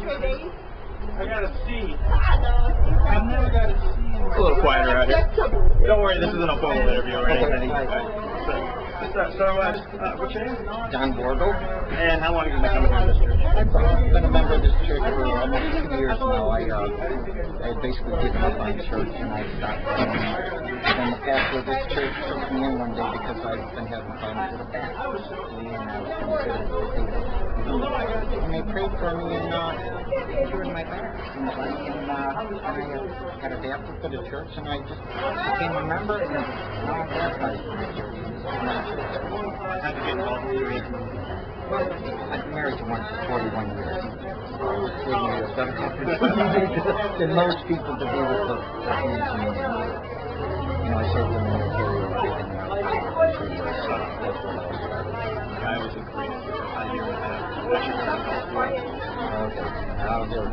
I got a C. I've never got a C. It's a little quieter out here. Don't worry, this isn't a formal interview or anything. What's your name? John Borgo. And how long have you been coming to this church? I've been a member of this church for almost 2 years now. I basically given up on church and I stopped going. And the pastor of this church took me in one day because I've been having problems with a back specifically, and I was considered disabled. And they prayed for me and cured my back. And I got adapted to the church and I just became a member and now I'm baptized in the church. How'd you get involved with your Well, I've been married to one for 41 years. So it gave me a better opportunity than most people to be with the community. You know, I served in the military and everything. I was in Korea for a year and a half. Okay. I was there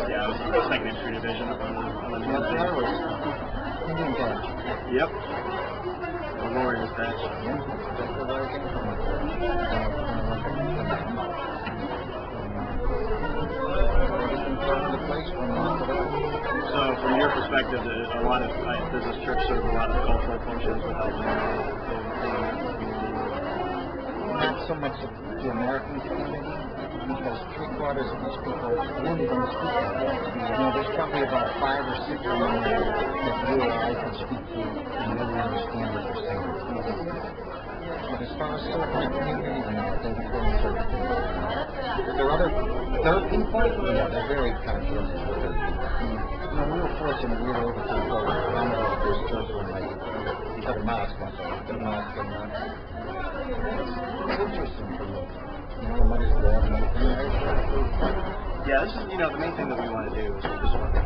Yeah, I was in the 2nd Infantry Division up on the Indian badge. Yep. The Warriors badge. That's the way I came from. So, from your perspective, a lot of does this church serve a lot of cultural functions with helping not so much of the American community, because 3/4 of these people really don't speak English. You know, there's probably about 5 or 6 of them that you or I can speak to and really understand what they're saying. But as far as serving the community, they don't really serve the community. There are other people, yeah, they're very conscious of their people. You know, we were fortunate we were able to go down to the first church when they got a mosque, and it's interesting for me. You know, what is there and everything. Yeah, this is, the main thing that we want to do is we just want to,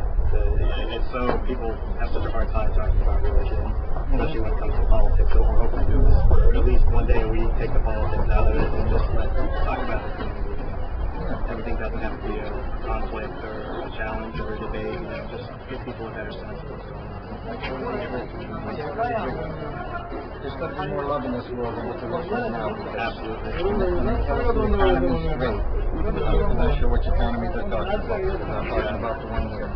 it's so people have such a hard time talking about religion, especially when it comes to politics. So what we're hoping to do is, at least one day a week, take the politics out of it and just let talk about the community. Everything doesn't have to be a conflict or a challenge or a debate, just give people a better sense of what's going on. There's got to be more love in this world than what there is right now. Absolutely. The economy's great. I'm not sure which economy they're talking about. They're talking about the one here.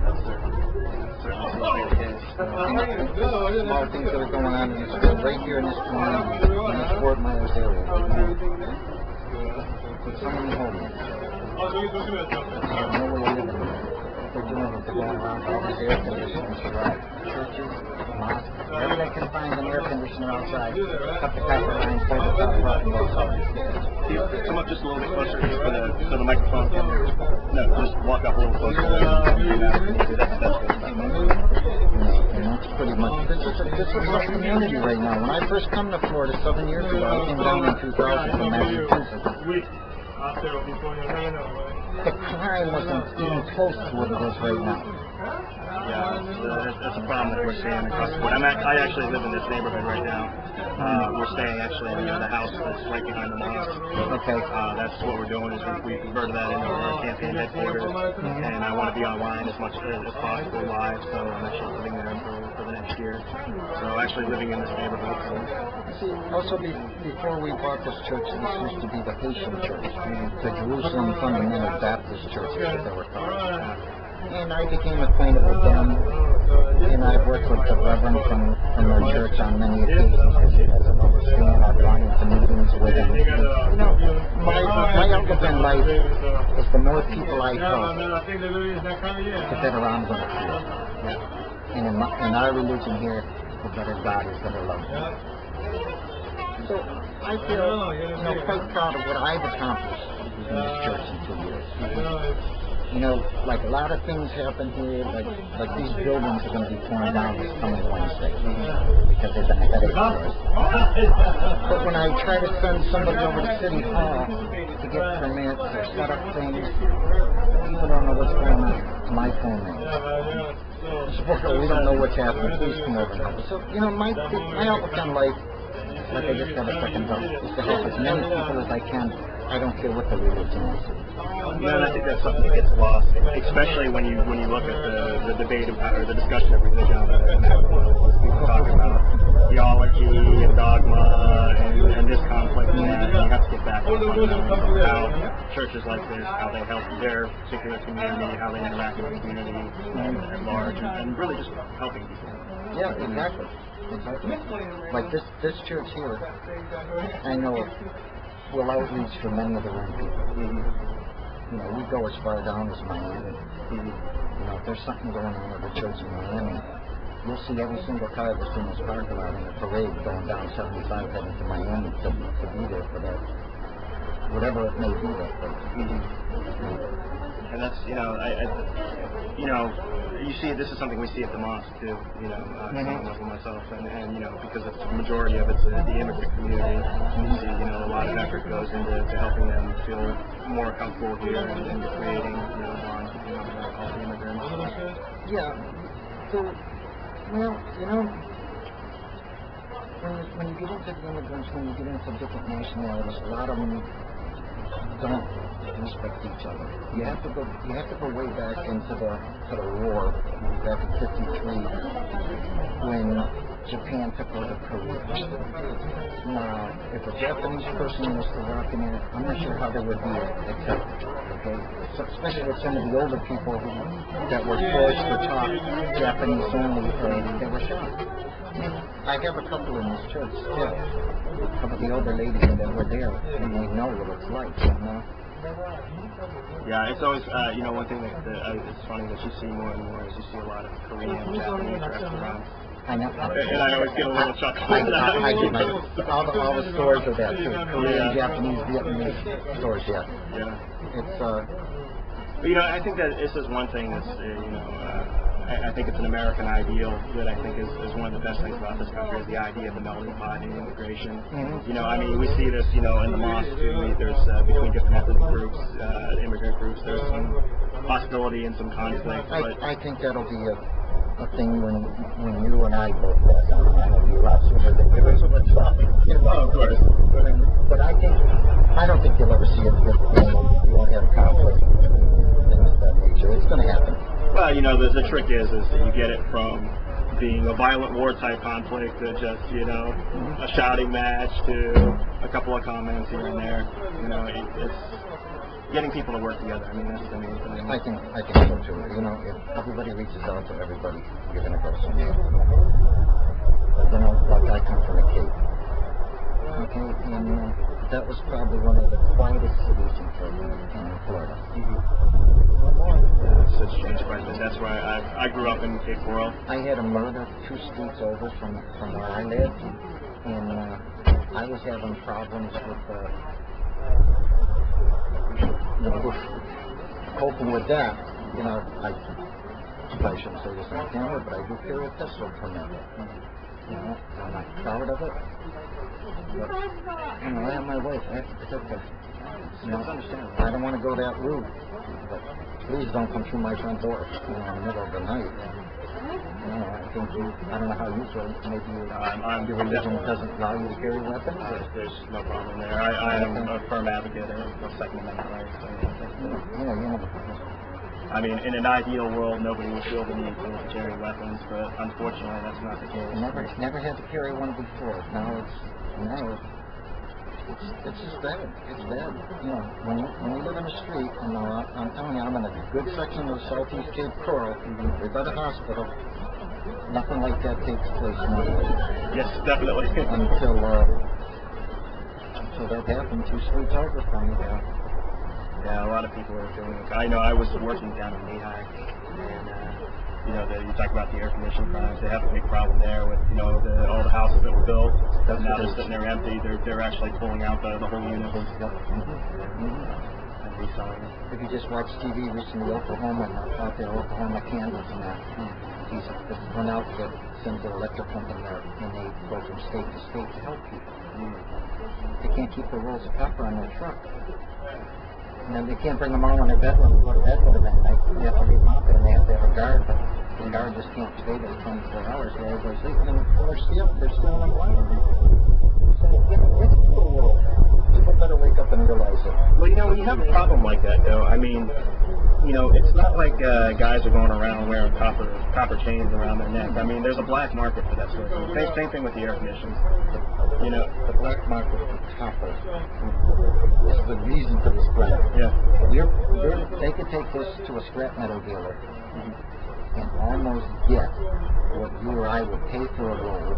That's certainly seems to be the case. Small things that are going on in this world, right here in this community, in this Fort Myers area. With so many homeless. Nowhere to live. They're doing what they're going around all these air conditioners around churches, mosques, wherever they can find an air conditioner outside, cut the copper line, pull the top off, and go outside. Come up just a little bit closer so the microphone can. No, just walk up a little closer. That's that's pretty much. This is our community right now. When I first came to Florida 7 years ago, I came down in 2000 from Massachusetts. The crime wasn't even close to what it is right now. Yeah, it's a problem that we're seeing across the board. I actually live in this neighborhood right now. We're staying actually in the house that's right behind the mosque. Okay. That's what we're doing is we converted that into our campaign headquarters, and I want to be online as much as possible live, so I'm actually living there for the next year. So actually living in this neighborhood. See, also before we bought this church, this used to be the Haitian church, the Jerusalem Fundamental Baptist Church, is what they were called. And I became acquainted with them, and I've worked with the Reverend from their church on many occasions because he doesn't understand. I've gone into meetings with him. You know, my outlook in life is the more people I help, the better I'm going to feel. And in our religion here, the better God is going to love me. So I feel quite proud of what I've accomplished in this church in 2 years. You know, like a lot of things happen here, like these buildings are going to be torn down this coming Wednesday because they've been ahead of us. But when I try to send somebody over to City Hall to get permits or set up things, people don't know what's going on. It's my phone name. We don't know what's happening. Please come over and help us. So, you know, my outlook on life like I just have a second help, just to help as many people as I can. I don't care what the religion is. Yeah, and I think that's something that gets lost, especially when you look at the debate about, or the discussion of religion on the internet. People talk about theology and dogma and this conflict and that. And you have to get back to the fundamentals of how churches like this, how they help their particular community, how they interact with the community at large, and really just helping people. Yeah, exactly. Like this church here, I know will outreach for many of the wrong people. You know, we go as far down as Miami. You know, if there's something going on at the church in Miami, you'll see every single car that's in this parking lot in a parade going down 75 heading to Miami to be there for that, whatever it may be that day. And that's, you know, you see, this is something we see at the mosque too, you know, for myself, and you know, because it's the majority of it's the immigrant community. You see, you know, a lot of effort goes into helping them feel more comfortable here and creating, you know, bonds between all the immigrants. Yeah. So, well, you know, when you get into the immigrants, when you get into different nationalities, a lot of them don't respect each other. You have to go way back into the war back in '53 when Japan took over Korea. Now, if a Japanese person was to walk in there, I'm not sure how they would be accepted. Okay, so especially with some of the older people that were forced to talk Japanese only, they were shocked. I have a couple in this church still. Some of the older ladies that were there, and they know what it's like, you know. Yeah, it's always, you know, one thing that it's funny that you see more and more is you see a lot of Korean, Japanese restaurants. I know. And I always get a little chuckle. I do. All the stores are that too. Korean, Japanese, Vietnamese stores, yeah. Yeah. It's But, you know, I think that this is one thing that's, you know, I think it's an American ideal that I think is one of the best things about this country is the idea of the melting pot and immigration. You know, I mean, we see this, you know, in the mosque too. There's between different ethnic groups, immigrant groups. There's some hostility and some conflict. I think that'll be a thing when you and I both pass on. It'll be a lot sooner than yours. Of course. But I don't think you'll ever see it when you won't have conflict. Things of that nature. It's going to happen. Well, you know, the trick is that you get it from being a violent war type conflict to just, you know, a shouting match to a couple of comments here and there. You know, it's getting people to work together. I mean, that's the main thing. I think so too. You know, if everybody reaches out to everybody, you're going to go somewhere. You know, like I come from the Cape. Okay, and that was probably one of the quietest cities in Florida. It's changed quite a bit. That's why I grew up in Cape Coral. I had a murder 2 streets over from where I lived, and I was having problems with coping with that. You know, I shouldn't say this on camera, but I do carry a pistol permit. You know, I'm not proud of it. But, you know, I have my wife. It's okay. You know, I don't want to go that route. But please don't come through my front door, you know, in the middle of the night. You know, I don't know how you feel. Maybe your religion doesn't allow you to carry weapons. There's no problem there. I am a firm advocate of Second Amendment rights. Yeah, you know. I mean, in an ideal world, nobody would feel the need to carry weapons, but unfortunately, that's not the case. Never had to carry one before. Now it's just bad. It's bad. You know, when you live in a street, and I'm telling you, I'm in a good section of Southeast Cape Coral, right by the hospital. Nothing like that takes place nowadays. Yes, definitely. Until that happened 2 streets over from me. Yeah, a lot of people are doing it. I know I was working down in Lehigh, and you know, you talk about the air conditioning crimes. They have a big problem there with, you know, all the houses that were built. Now they're sitting there empty. They're actually pulling out the whole unit and reselling it. If you just watch TV recently, Oklahoma, out there, Oklahoma Kansas and that, these went out to send the electric company there, and they go from state to state to help people. They can't keep the rolls of copper on their truck. And then they can't bring them all in their bedroom to go to bed with them at night. They have to leave them out there, and they have to have a guard, but the guard just can't stay there 24 hours while everybody's sleeping, and they're still unemployed. So like that, though. I mean, you know, it's not like guys are going around wearing copper chains around their neck. I mean, there's a black market for that sort of thing. Same thing with the air conditioners. You know, the black market for copper is the reason for the scrap. Yeah. They could take this to a scrap metal dealer and almost get what you or I would pay for a roll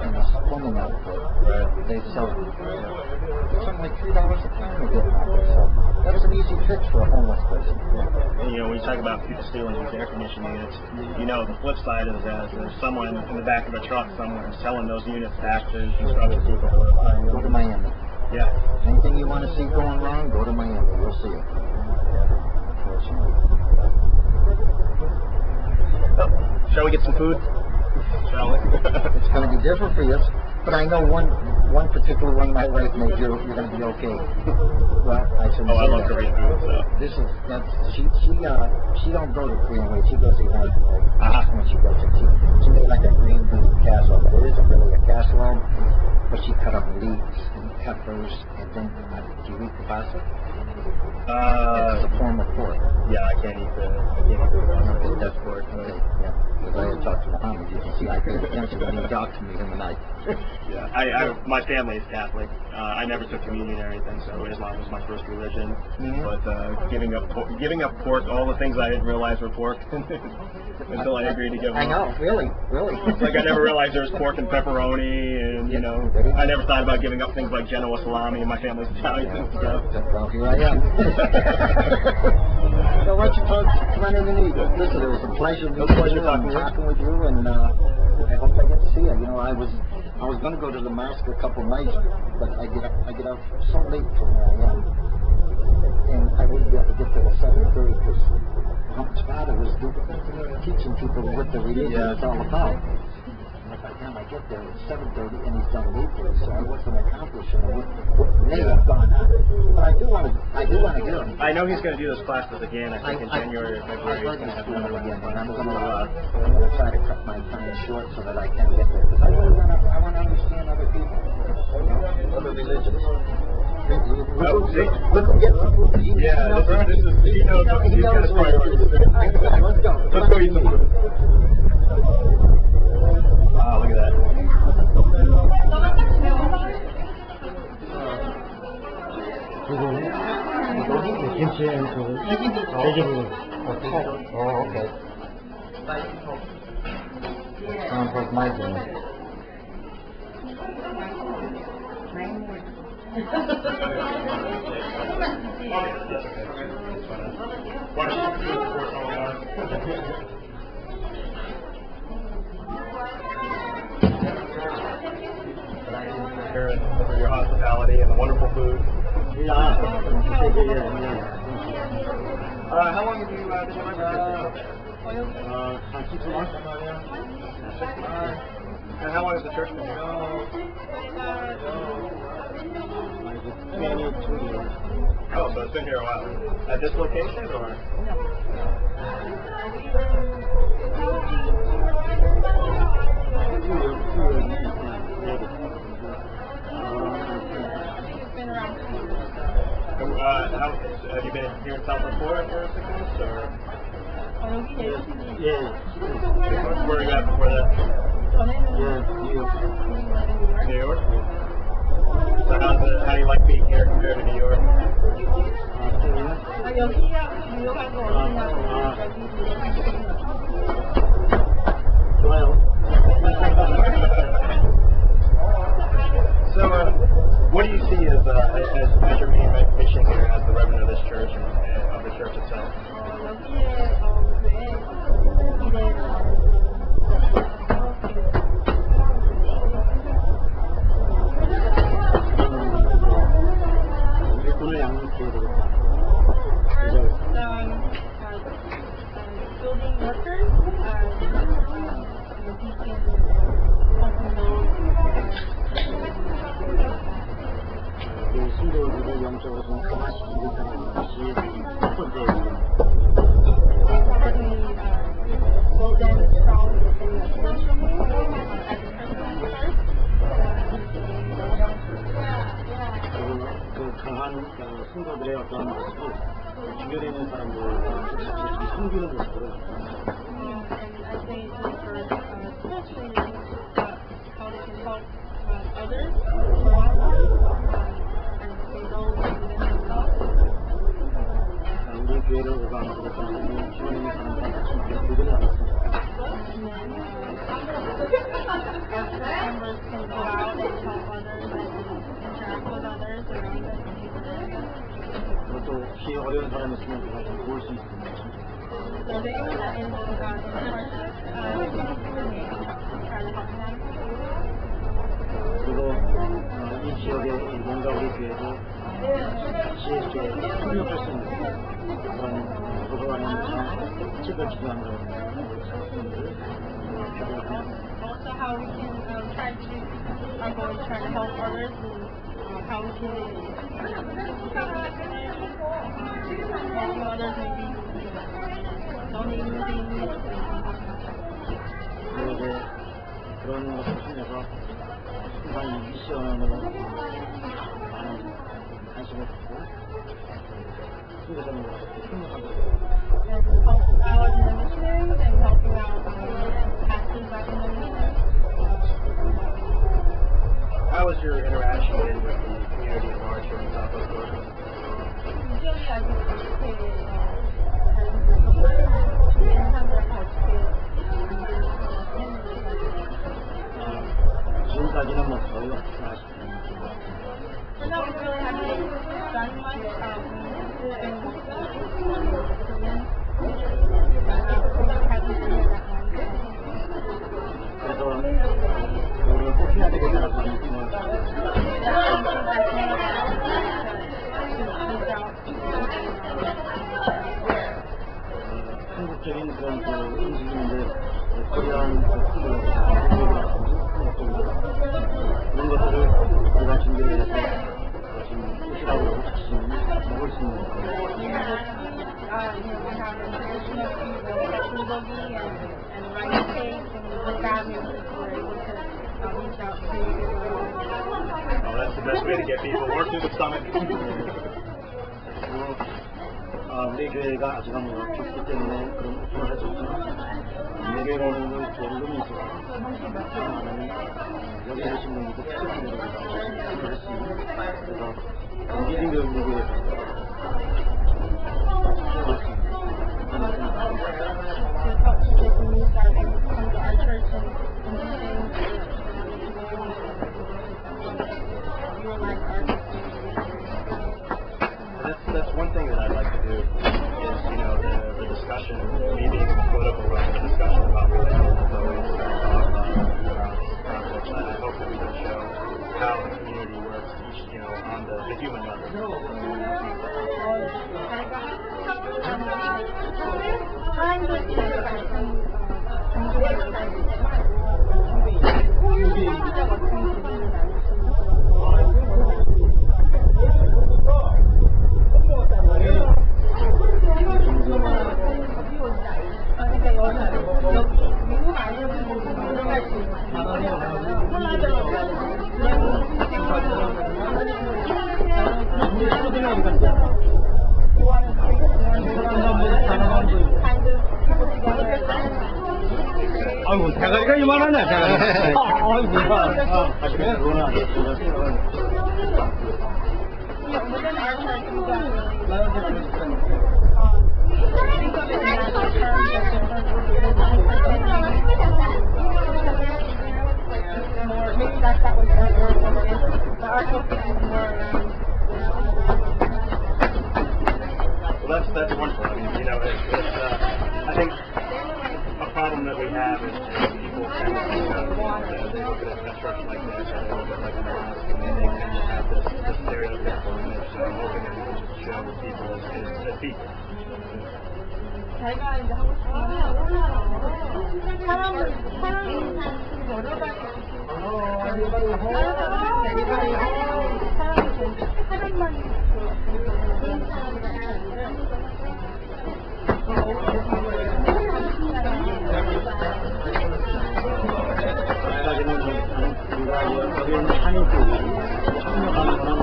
and a plumbing outfit. Right. They sell it. It's something like $3 a pound to get out there. So that's an easy fix for a homeless person. And, you know, when you talk about people stealing these air conditioning units, you know, the flip side is that there's someone in the back of a truck somewhere selling those units to actors and struggling people. Go to Miami. Yeah. Anything you want to see going wrong, go to Miami. You'll see it. Oh, shall we get some food? Shall we? It's going to be different for you, but I know one particular one my wife made. You're going to be okay. Well, I shouldn't say I love that. Korean food. So. She don't go to Korean way. She goes to United way. When she goes to she made like a green bean casserole, but it isn't really a casserole. But she cut up leeks and peppers, and then do you eat the pasta? It's a form of pork. Yeah, I can't eat the That's pork. Okay. Yeah. Because I had talked to Muhammad, you can see I paid attention when he talked to me in the night. Yeah, my family is Catholic. I never took communion or anything, so Islam was my first religion. But giving up pork, all the things I didn't realize were pork until I agreed to give them. I know, really. It's like I never realized there was pork and pepperoni, and you know, I never thought about giving up things like Genoa salami, and my family's Italian and stuff. Well, here I am. So why don't you folks run in and eat? Listen, it was a pleasure meeting you and talking with you, and I hope I get to see you. You know, I was going to go to the mosque a couple nights, but I get out so late from where I am, and I wouldn't be able to get there at 7:30 because Muhammad's father was teaching people what the religion is all about. And by the time I get there, it's 7:30 and he's done late there, so I wasn't accomplishing what may have gone on. But I do want to hear him. I know he's going to do those classes again. I think in January or February. I'd like to do it again, and I'm going to try to cut my time short so that I can get there, because I want to understand other people, other religions. Look, get some food to eat. Yeah, he knows he's got his priorities. Let's go. Let's go eat some food. Wow, look at that. Oh, okay. Sounds like my dinner. For your hospitality and the wonderful food. Yeah. How long have you been a member? 6 months. And how long has the church been here? Oh, so it's been here a while. At this location, or? Have you been here in South Florida for 6 months, or? Yeah. 6 months? Where were you at before that? New York. New York? So how do you like being here compared to New York? So, what do you see as your main mission here as the reverend of this church and of the church itself? Building workers, 강한 신도들의 어떤 주변에 있는 사람들 직접 섬기는 모습으로 And I think for especially how they can help others and they know within themselves. 우리 교회를 오가면서 주변에 있는 사람들과 같이 교회를 나눴습니다. Members can go out and help others and interact with others around them. 또 혹시 어려운 사람이 있으면 우리가 좀 도울 수 있습니다. So they are in God's try to help them. 그리고 이 지역에 뭔가 우리 교회도 지혜롭게 협력할 수 있는 그런 도서관의 책을 기도한다고 Also how we can try to our goal is try to help others and how we can helping others maybe donating things. 그리고 이제 그런 것을 통해서 항상 이 미션을 많은 관심을 갖고 순교자님과 같이 협력하고 있습니다. And helping out in the missions and helping out pastors out in the missions. How was your interaction with the community at large here in Southwest Florida? Usually I think 주변 사람들과 어떻게 지금까지는 뭐 거의 없다 싶습니다. we're not really having done much 그래서 우리가 꼭 해야 되겠다고 하는 생각을 한국적인 그런 그 움직임인데 코리안 그런 것들을 우리가 준비를 해서 지금 도시락으로 같이 먹을 수 있는 we have traditional bulgogi and rice cakes and with that we were able to reach out to Oh, that's the best way to get people more through the stomach. 우리 교회가 아직 뭐 좋기 때문에 그런 오픈을 했었지만 외교라는 걸 어려움이 있어서 많은 여기 계신 분들도 특별히 할수 있는 그래서 미진교 우리 교회에서 시험할 수 있는 그런 to help people who move out and come to our church and do things utilize our That's one thing that I'd like to do is, you know, the discussion, maybe even the political realm, the discussion about religion is always around conflict. I hope that we can show how the community works, you know, on the human level. 아이고, 대가리가 이만하네, 대가리. 사실은 그거는 아니었지만 생각은 within our church, we don't really think of it in that terms more, maybe that's not what their word is, but our focus is more around. Well, that's wonderful. I mean, you know, I think a problem that we have is people tend to, you know, they look at a church like this, or they look at like a mosque, and they tend to have this stereotypical image. So I'm hoping that we can just show people as people. 제가 이제 하고 싶은 건 사람이 여러 가지 아직까지는 우리가 여기는 한인 쪽이 참여하는 거는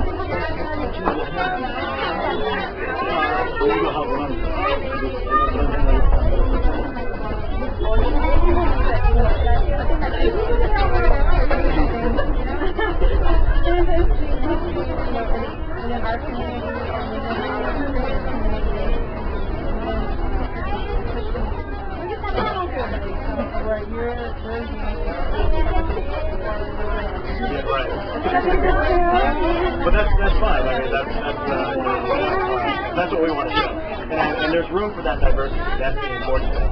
오류하고는 그런 생각이 Yeah, right. But that's fine. I mean, that's what we want to show. And there's room for that diversity. That's the important thing.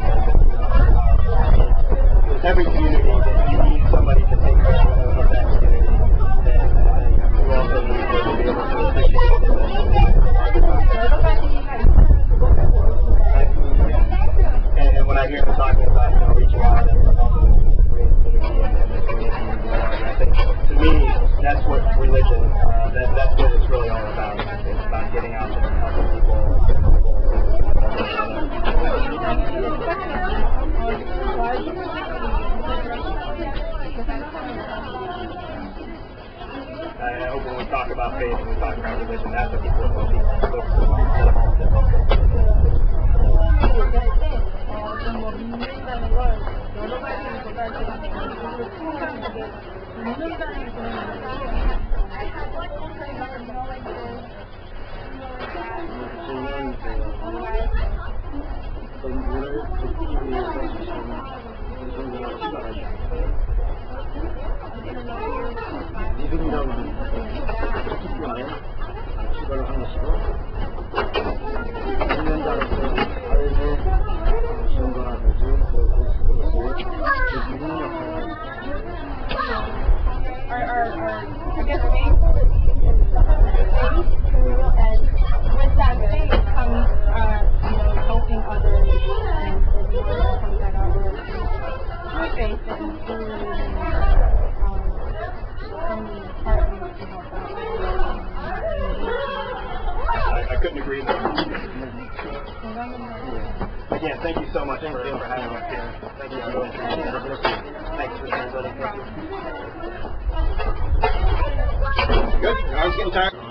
With every community, you need somebody to take care of that community. And you also need to be able to appreciate it. And when I hear them talking about, reaching out and creativity and the community, I think to me that's what religion, that's what it's really all about. It's about getting out there and helping people. I hope when we talk about faith and we talk about religion, that's what people are focusing on. 믿음이라고 하는 특별히 시발을 하는 것이고 운전자로서 사회의 선거라든지 그것으로서의 믿는 역할을 I guess faith and with that faith comes helping others and comes that through faith and through I couldn't agree more. Again, thank you so much for having us here. Thank you. I really appreciate it. Thanks for translating. Thank you. Good. I was getting tired.